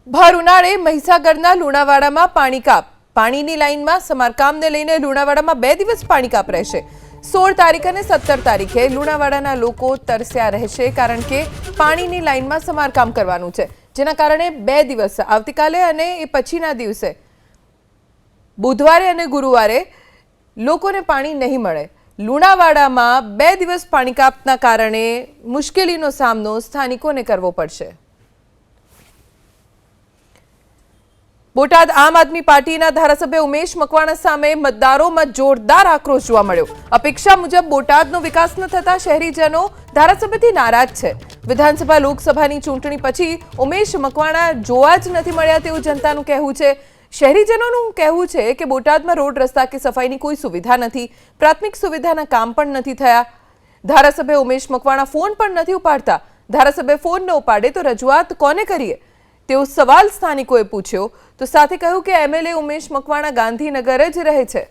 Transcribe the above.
ભર ઉનાળે મહીસાગરના લુણાવાડામાં પાણી કાપ પાણીની લાઇનમાં સમારકામને લઈને લુણાવાડામાં 2 દિવસ પાણી કાપ રહેશે। 16 તારીખ અને 17 તારીખે લુણાવાડાના લોકો તરસ્યા રહેશે કારણ કે પાણીની લાઇનમાં સમારકામ કરવાનું છે, જેના કારણે 2 દિવસ આવતીકાલે અને એ પછીના દિવસે બુધવારે અને ગુરુવારે લોકોને પાણી નહીં મળે। લુણાવાડામાં 2 દિવસ પાણી કાપના કારણે મુશ્કેલીનો સામનો સ્થાનિકોને કરવો પડશે। બોટાદ આમ આદમી પાર્ટીના ધારાસભ્ય ઉમેશ મકવાણા સામે મતદારોમાં જોરદાર આક્રોશ જોવા મળ્યો। અપેક્ષા મુજબ બોટાદનો વિકાસ ન થતા શહેરીજનો ધારાસભ્યથી નારાજ છે। વિધાનસભા લોકસભાની ચૂંટણી પછી ઉમેશ મકવાણા જોવા જ નથી મળ્યા તેવું જનતાનું કહેવું છે। શહેરીજનોનું કહેવું છે કે બોટાદમાં રોડ રસ્તા કે સફાઈની કોઈ સુવિધા નથી, પ્રાથમિક સુવિધાના કામ પણ નથી થયા। ધારાસભ્ય ઉમેશ મકવાણા ફોન પણ નથી ઉપાડતા। ધારાસભ્ય ફોન ન ઉપાડે તો રજૂઆત કોને કરીએ તેવો સવાલ સ્થાનિકોએ પૂછ્યો, તો સાથે કહ્યું કે એમએલએ ઉમેશ મકવાણા ગાંધીનગર જ રહે છે।